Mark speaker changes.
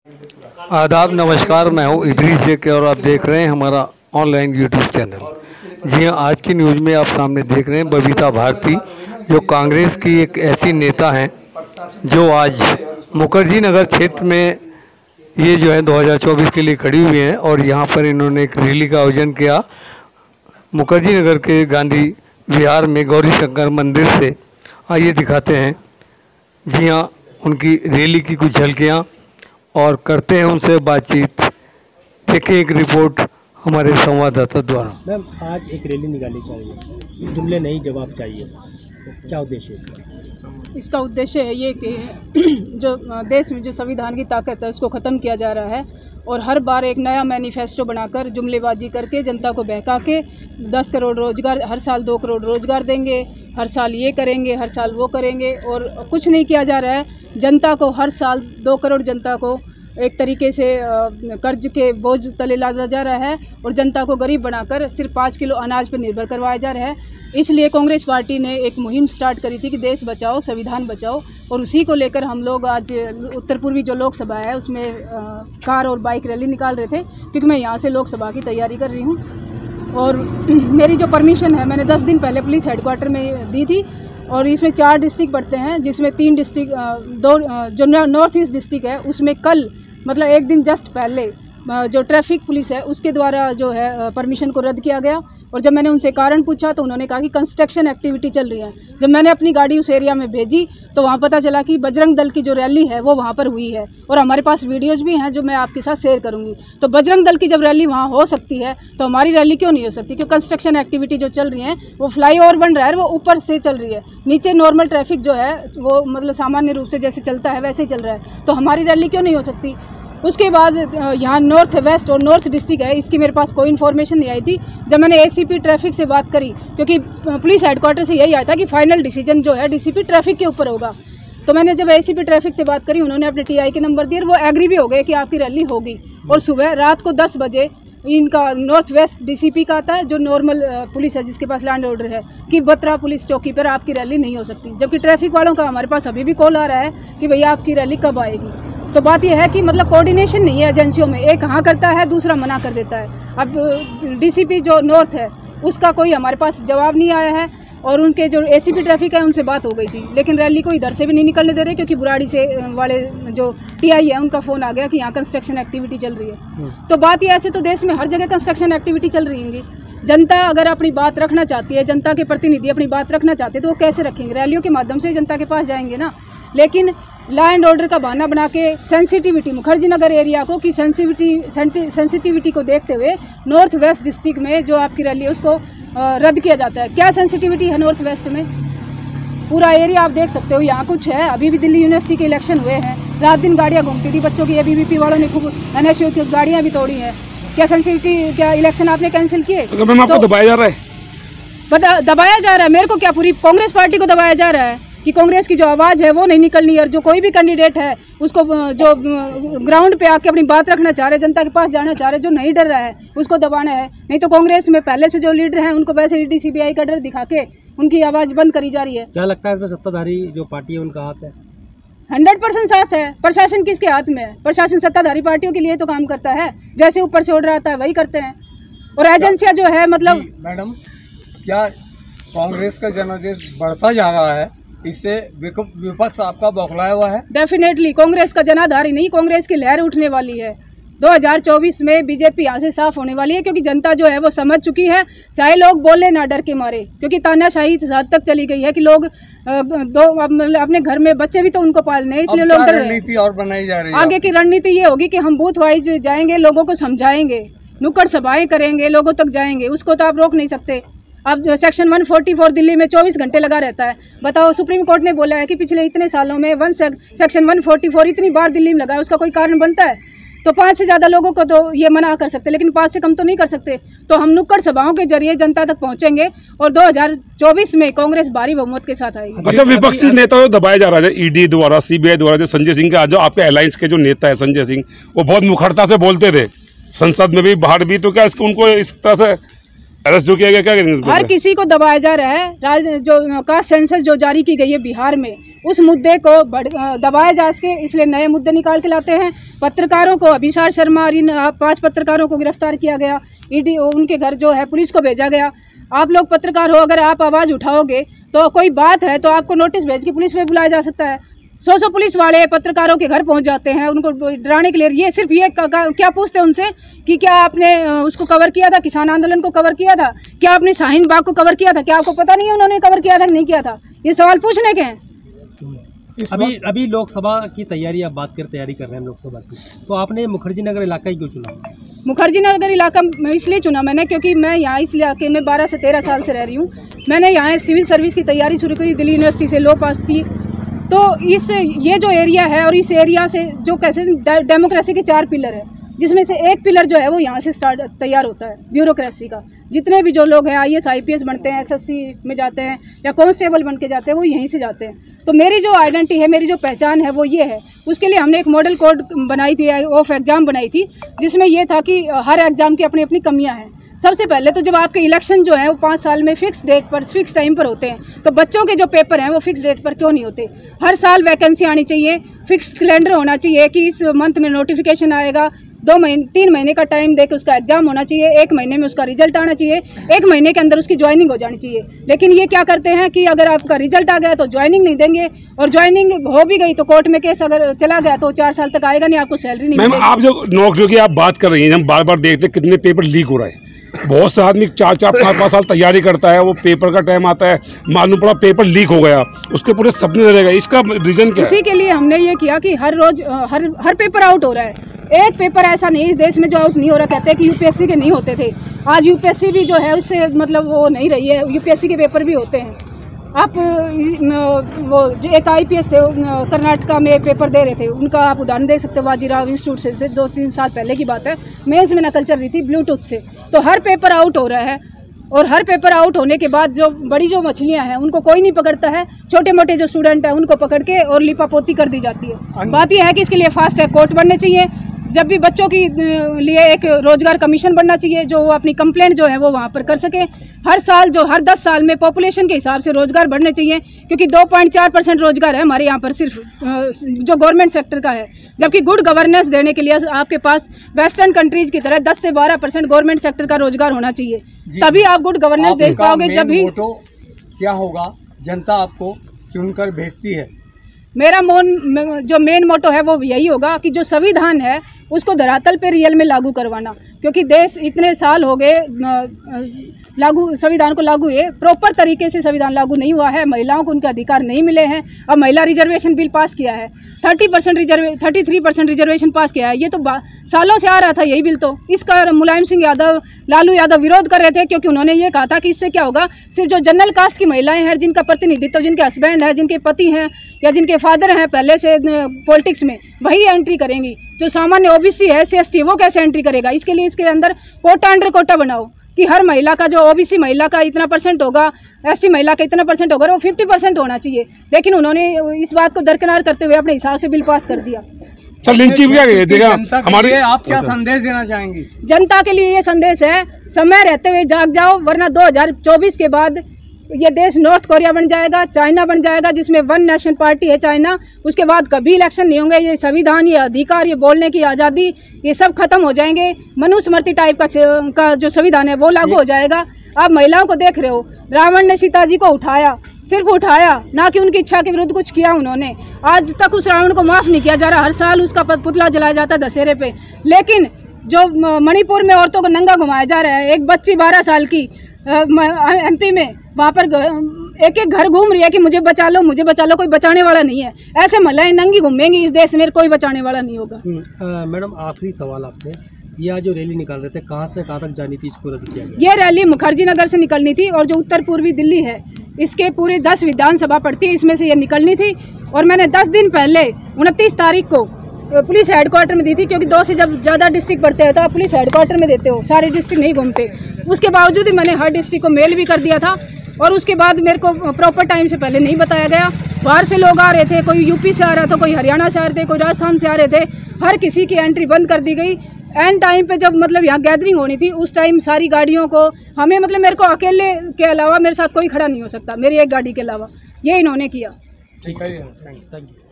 Speaker 1: आदाब, नमस्कार। मैं हूँ इदरीस शेख और आप देख रहे हैं हमारा ऑनलाइन यूट्यूब चैनल। जी हाँ, आज की न्यूज़ में आप सामने देख रहे हैं बबीता भारती, जो कांग्रेस की एक ऐसी नेता हैं जो आज मुखर्जी नगर क्षेत्र में ये जो है 2024 के लिए खड़ी हुई हैं और यहाँ पर इन्होंने एक रैली का आयोजन किया मुखर्जी नगर के गांधी विहार में गौरी शंकर मंदिर से। आइए दिखाते हैं जी हाँ उनकी रैली की कुछ झलकियाँ और करते हैं उनसे बातचीत। देखें एक रिपोर्ट हमारे संवाददाता द्वारा।
Speaker 2: मैम, आज एक रैली निकाली चाहिए, जुमले नहीं जवाब चाहिए, तो क्या उद्देश्य है इसका?
Speaker 3: इसका उद्देश्य है ये कि जो देश में जो संविधान की ताकत है उसको ख़त्म किया जा रहा है और हर बार एक नया मैनिफेस्टो बनाकर जुमलेबाजी करके जनता को बहका के 10 करोड़ रोज़गार, हर साल 2 करोड़ रोज़गार देंगे, हर साल ये करेंगे, हर साल वो करेंगे और कुछ नहीं किया जा रहा है। जनता को हर साल 2 करोड़ जनता को एक तरीके से कर्ज के बोझ तले लादा जा रहा है और जनता को गरीब बनाकर सिर्फ 5 किलो अनाज पर निर्भर करवाया जा रहा है। इसलिए कांग्रेस पार्टी ने एक मुहिम स्टार्ट करी थी कि देश बचाओ संविधान बचाओ, और उसी को लेकर हम लोग आज उत्तर पूर्वी जो लोकसभा है उसमें कार और बाइक रैली निकाल रहे थे, क्योंकि मैं यहाँ से लोकसभा की तैयारी कर रही हूँ और मेरी जो परमिशन है मैंने 10 दिन पहले पुलिस हेडक्वार्टर में दी थी और इसमें 4 डिस्ट्रिक्ट पड़ते हैं, जिसमें 3 डिस्ट्रिक्ट जो नॉर्थ ईस्ट डिस्ट्रिक्ट है उसमें कल मतलब एक दिन जस्ट पहले जो ट्रैफिक पुलिस है उसके द्वारा जो है परमिशन को रद्द किया गया। और जब मैंने उनसे कारण पूछा तो उन्होंने कहा कि कंस्ट्रक्शन एक्टिविटी चल रही है। जब मैंने अपनी गाड़ी उस एरिया में भेजी तो वहाँ पता चला कि बजरंग दल की जो रैली है वो वहाँ पर हुई है और हमारे पास वीडियोज़ भी हैं जो मैं आपके साथ शेयर करूँगी। तो बजरंग दल की जब रैली वहाँ हो सकती है तो हमारी रैली क्यों नहीं हो सकती? क्योंकि कंस्ट्रक्शन एक्टिविटी जो चल रही है वो फ्लाईओवर बन रहा है, वो ऊपर से चल रही है, नीचे नॉर्मल ट्रैफिक जो है वो मतलब सामान्य रूप से जैसे चलता है वैसे ही चल रहा है, तो हमारी रैली क्यों नहीं हो सकती? उसके बाद यहाँ नॉर्थ वेस्ट और नॉर्थ डिस्ट्रिक्ट है, इसकी मेरे पास कोई इन्फॉर्मेशन नहीं आई थी। जब मैंने एसीपी ट्रैफिक से बात करी, क्योंकि पुलिस हेडक्वार्टर से यही आया था कि फाइनल डिसीजन जो है डीसीपी ट्रैफिक के ऊपर होगा, तो मैंने जब एसीपी ट्रैफिक से बात करी उन्होंने अपने टीआई के नंबर दिए, वो एग्री भी हो गए कि आपकी रैली होगी। और सुबह रात को 10 बजे इनका नॉर्थ वेस्ट डीसीपी का आता है जो नॉर्मल पुलिस है जिसके पास लैंड ऑर्डर है कि बत्रा पुलिस चौकी पर आपकी रैली नहीं हो सकती, जबकि ट्रैफिक वालों का हमारे पास अभी भी कॉल आ रहा है कि भैया आपकी रैली कब आएगी। तो बात यह है कि मतलब कोऑर्डिनेशन नहीं है एजेंसियों में, एक हाँ करता है दूसरा मना कर देता है। अब डीसीपी जो नॉर्थ है उसका कोई हमारे पास जवाब नहीं आया है और उनके जो एसीपी ट्रैफिक है उनसे बात हो गई थी, लेकिन रैली को इधर से भी नहीं निकलने दे रहे क्योंकि बुराड़ी से वाले जो टीआई है उनका फ़ोन आ गया कि यहाँ कंस्ट्रक्शन एक्टिविटी चल रही है। तो बात ये ऐसे तो देश में हर जगह कंस्ट्रक्शन एक्टिविटी चल रही होंगी। जनता अगर अपनी बात रखना चाहती है, जनता के प्रतिनिधि अपनी बात रखना चाहते हैं तो वो कैसे रखेंगे? रैलियों के माध्यम से जनता के पास जाएंगे ना। लेकिन लॉ एंड ऑर्डर का बहाना बना के सेंसिटिविटी मुखर्जी नगर एरिया को की सेंसिटिविटी को देखते हुए नॉर्थ वेस्ट डिस्ट्रिक्ट में जो आपकी रैली है उसको रद्द किया जाता है। क्या सेंसिटिविटी है नॉर्थ वेस्ट में? पूरा एरिया आप देख सकते हो, यहाँ कुछ है। अभी भी दिल्ली यूनिवर्सिटी के इलेक्शन हुए हैं, रात दिन गाड़ियाँ घूमती थी बच्चों की, एबीवीपी वालों ने खूब एनएसयू की गाड़ियाँ भी तोड़ी हैं। क्या सेंसिटिविटी, क्या इलेक्शन आपने कैंसिल किए?
Speaker 4: तो मैम आपको दबाया जा रहा है?
Speaker 3: दबाया जा रहा है मेरे को क्या? पूरी कांग्रेस पार्टी को दबाया जा रहा है कि कांग्रेस की जो आवाज़ है वो नहीं निकलनी, और जो कोई भी कैंडिडेट है उसको जो ग्राउंड पे आके अपनी बात रखना चाह रहे, जनता के पास जाना चाह रहे, जो नहीं डर रहा है उसको दबाना है। नहीं तो कांग्रेस में पहले से जो लीडर हैं उनको वैसे ईडी सीबीआई का डर दिखा के उनकी आवाज़ बंद करी जा रही है।
Speaker 2: क्या लगता है इसमें सत्ताधारी जो पार्टी है उनका हाथ है?
Speaker 3: 100% साथ है। प्रशासन किसके हाथ में है? प्रशासन सत्ताधारी पार्टियों के लिए तो काम करता है, जैसे ऊपर से ऑर्डर आता है वही करते हैं। और एजेंसियाँ जो है मतलब
Speaker 5: मैडम, क्या कांग्रेस का जनादेश बढ़ता जा रहा है? इससे विपक्ष आपका बौखलाया हुआ है?
Speaker 3: डेफिनेटली कांग्रेस का जनाधार ही नहीं, कांग्रेस की लहर उठने वाली है। 2024 में बीजेपी यहाँ से साफ होने वाली है, क्योंकि जनता जो है वो समझ चुकी है, चाहे लोग बोले ना डर के मारे, क्योंकि तानाशाही इस हद तक चली गई है कि लोग अपने घर में बच्चे भी तो उनको पालने हैं, इसलिए लोग डर रहे हैं।
Speaker 5: रणनीति और बनाई जा रही है?
Speaker 3: आगे की रणनीति ये होगी कि हम बूथ वाइज जाएंगे, लोगों को समझाएंगे, नुक्कड़ सभाएं करेंगे, लोगों तक जाएंगे, उसको तो आप रोक नहीं सकते। अब सेक्शन 144 दिल्ली में 24 घंटे लगा रहता है। बताओ, सुप्रीम कोर्ट ने बोला है कि पिछले इतने सालों में सेक्शन 144 इतनी बार दिल्ली में लगा है, उसका कोई कारण बनता है? तो 5 से ज़्यादा लोगों को तो ये मना कर सकते, लेकिन 5 से कम तो नहीं कर सकते। तो हम नुक्कड़ सभाओं के जरिए जनता तक पहुंचेंगे और 2024 में कांग्रेस भारी बहुमत के साथ आएगी।
Speaker 4: अच्छा, विपक्षी नेताओं को दबाया जा रहा है ईडी द्वारा, सीबीआई द्वारा। जो संजय सिंह का, जो आपके अलायंस के जो नेता है संजय सिंह, वो बहुत मुखरता से बोलते थे संसद में भी बाहर भी, तो क्या इसको उनको इस तरह से अरेस्ट जो किया गया, क्या करेंगे?
Speaker 3: हर किसी को दबाया जा रहा है। जो कास्ट सेंसस जो जारी की गई है बिहार में, उस मुद्दे को दबाया जा सके, इसलिए नए मुद्दे निकाल के लाते हैं। पत्रकारों को, अभिसार शर्मा और इन 5 पत्रकारों को गिरफ्तार किया गया, ईडी उनके घर जो है पुलिस को भेजा गया। आप लोग पत्रकार हो, अगर आप आवाज़ उठाओगे तो कोई बात है तो आपको नोटिस भेज के पुलिस में बुलाया जा सकता है। 100 पुलिस वाले पत्रकारों के घर पहुंच जाते हैं उनको डराने के लिए। ये सिर्फ ये क्या पूछते हैं उनसे कि क्या आपने उसको कवर किया था, किसान आंदोलन को कवर किया था, क्या आपने शाहीन बाग को कवर किया था, क्या आपको पता नहीं है उन्होंने कवर किया था कि नहीं किया था? ये सवाल पूछने के हैं।
Speaker 2: अभी लोकसभा की तैयारी, आप बात कर तैयारी कर रहे हैं लोकसभा की, तो आपने मुखर्जी नगर इलाका ही क्यों चुना?
Speaker 3: मुखर्जी नगर इलाका इसलिए चुना मैंने क्योंकि मैं यहाँ इस इलाके में 12 से 13 साल से रह रही हूँ। मैंने यहाँ सिविल सर्विस की तैयारी शुरू की, दिल्ली यूनिवर्सिटी से लॉ पास की। तो ये जो एरिया है और इस एरिया से जो कैसे डेमोक्रेसी के 4 पिलर है, जिसमें से एक पिलर जो है वो यहाँ से तैयार होता है ब्यूरोक्रेसी का। जितने भी जो लोग हैं IAS IPS बनते हैं, SSC में जाते हैं या कांस्टेबल बन के जाते हैं, वो यहीं से जाते हैं। तो मेरी जो आइडेंटिटी है, मेरी जो पहचान है वो ये है। उसके लिए हमने एक मॉडल कोड बनाई थी, ऑफ एग्ज़ाम बनाई थी, जिसमें ये था कि हर एग्ज़ाम की अपनी अपनी कमियाँ हैं। सबसे पहले तो जब आपके इलेक्शन जो है वो 5 साल में फिक्स डेट पर, फिक्स टाइम पर होते हैं, तो बच्चों के जो पेपर हैं वो फिक्स डेट पर क्यों नहीं होते? हर साल वैकेंसी आनी चाहिए, फिक्स कैलेंडर होना चाहिए कि इस मंथ में नोटिफिकेशन आएगा, 3 महीने का टाइम देकर उसका एग्जाम होना चाहिए, 1 महीने में उसका रिजल्ट आना चाहिए, 1 महीने के अंदर उसकी ज्वाइनिंग हो जानी चाहिए। लेकिन ये क्या करते हैं कि अगर आपका रिजल्ट आ गया तो ज्वाइनिंग नहीं देंगे, और ज्वाइनिंग हो भी गई तो कोर्ट में केस अगर चला गया तो 4 साल तक आएगा नहीं, आपको सैलरी नहीं मिलेगी।
Speaker 4: मैम, आप जो नौकरियों की आप बात कर रही हैं, हम बार बार देखते हैं कितने पेपर लीक हो रहे हैं। बहुत से आदमी 4-4, 5-5 साल तैयारी करता है, वो पेपर का टाइम आता है, मालूम पड़ा पेपर लीक हो गया, उसके पूरे सपने रहेगा। इसका रीजन क्या है?
Speaker 3: उसी के लिए हमने ये किया कि हर रोज हर पेपर आउट हो रहा है। एक पेपर ऐसा नहीं इस देश में जो आउट नहीं हो रहा। कहते हैं कि UPSC के नहीं होते थे, आज UPSC भी जो है उससे मतलब वो नहीं रही है, UPSC के पेपर भी होते हैं। आप वो जो एक IPS थे, कर्नाटका में पेपर दे रहे थे, उनका आप उदाहरण दे सकते हो, बाजीराव इंस्टीट्यूट से 2-3 साल पहले की बात है, मेंस में नकल चल रही थी ब्लूटूथ से। तो हर पेपर आउट हो रहा है, और हर पेपर आउट होने के बाद जो बड़ी जो मछलियां हैं उनको कोई नहीं पकड़ता है, छोटे मोटे जो स्टूडेंट हैं उनको पकड़ के और लिपापोती कर दी जाती है। बात यह है कि इसके लिए फास्ट ट्रैक कोर्ट बनने चाहिए। जब भी बच्चों की लिए एक रोजगार कमीशन बनना चाहिए जो अपनी कंप्लेंट जो है वो वहाँ पर कर सके। हर साल जो हर 10 साल में पॉपुलेशन के हिसाब से रोजगार बढ़ने चाहिए, क्योंकि 2.4% रोजगार है हमारे यहाँ पर सिर्फ जो गवर्नमेंट सेक्टर का है, जबकि गुड गवर्नेंस देने के लिए आपके पास वेस्टर्न कंट्रीज की तरह 10 से 12% गवर्नमेंट सेक्टर का रोजगार होना चाहिए, तभी आप गुड गवर्नेंस दे पाओगे। जब भी
Speaker 5: क्या होगा, जनता आपको चुनकर भेजती है।
Speaker 3: मेरा जो मेन मोटो है वो यही होगा कि जो संविधान है उसको धरातल पे रियल में लागू करवाना, क्योंकि देश इतने साल हो गए संविधान को लागू हुए, प्रॉपर तरीके से संविधान लागू नहीं हुआ है, महिलाओं को उनके अधिकार नहीं मिले हैं। अब महिला रिजर्वेशन बिल पास किया है, 33% रिजर्वेशन पास किया है, ये तो सालों से आ रहा था यही बिल। तो इसका मुलायम सिंह यादव, लालू यादव विरोध कर रहे थे, क्योंकि उन्होंने ये कहा था कि इससे क्या होगा, सिर्फ जो जनरल कास्ट की महिलाएं हैं, जिनका प्रतिनिधित्व, जिनके हस्बैंड है, जिनके पति हैं या जिनके फादर हैं पहले से पॉलिटिक्स में, वही एंट्री करेंगी। जो सामान्य OBC है, SC ST, वो कैसे एंट्री करेगा? इसके लिए इसके अंदर कोटा अंडर कोटा बनाओ कि हर महिला का जो OBC महिला का इतना % होगा, SC महिला का इतना % होगा, वो 50% होना चाहिए। लेकिन उन्होंने इस बात को दरकिनार करते हुए अपने हिसाब से बिल पास कर दिया।
Speaker 5: हमारे आप क्या संदेश देना चाहेंगी?
Speaker 3: जनता के लिए ये संदेश है, समय रहते हुए जाग जाओ, वरना 2024 के बाद ये देश नॉर्थ कोरिया बन जाएगा, चाइना बन जाएगा, जिसमें 1 नेशन पार्टी है चाइना। उसके बाद कभी इलेक्शन नहीं होंगे। ये संविधान, ये अधिकार, ये बोलने की आज़ादी, ये सब खत्म हो जाएंगे। मनुस्मृति टाइप का जो संविधान है वो लागू हो जाएगा। आप महिलाओं को देख रहे हो, रावण ने सीता जी को उठाया, सिर्फ उठाया, ना कि उनकी इच्छा के विरुद्ध कुछ किया उन्होंने। आज तक उस रावण को माफ़ नहीं किया जा रहा, हर साल उसका पुतला जलाया जाता है दशहरे पे। लेकिन जो मणिपुर में औरतों को नंगा घुमाया जा रहा है, एक बच्ची 12 साल की MP में, वहाँ पर एक घर घूम रही है कि मुझे बचा लो, मुझे बचा लो, कोई बचाने वाला नहीं है। ऐसे महिलाएं नंगी घूमेंगी इस देश में, कोई बचाने वाला नहीं होगा।
Speaker 2: मैडम, आखिरी सवाल आपसे, यह जो रैली निकाल रहे थे कहाँ से कहाँ तक जानी थी, इसको रद्द किया गया?
Speaker 3: ये रैली मुखर्जी नगर से निकलनी थी, और जो उत्तर पूर्वी दिल्ली है इसके पूरे 10 विधानसभा पड़ती है, इसमें से ये निकलनी थी। और मैंने 10 दिन पहले 29 तारीख को पुलिस हेडक्वार्टर में दी थी, क्योंकि 2 से जब ज़्यादा डिस्ट्रिक्ट पड़ते हैं तो आप पुलिस हेडक्वार्टर में देते हो, सारे डिस्ट्रिक्ट नहीं घूमते। उसके बावजूद ही मैंने हर डिस्ट्रिक्ट को मेल भी कर दिया था, और उसके बाद मेरे को प्रॉपर टाइम से पहले नहीं बताया गया। बाहर से लोग आ रहे थे, कोई UP से आ रहा था, कोई हरियाणा से आ रहे थे, कोई राजस्थान से आ रहे थे, हर किसी की एंट्री बंद कर दी गई। एंड टाइम पे जब मतलब यहाँ गैदरिंग होनी थी, उस टाइम सारी गाड़ियों को हमें मतलब मेरे को अकेले के अलावा मेरे साथ कोई खड़ा नहीं हो सकता, मेरी एक गाड़ी के अलावा, ये इन्होंने किया।
Speaker 2: ठीक है, थैंक यू।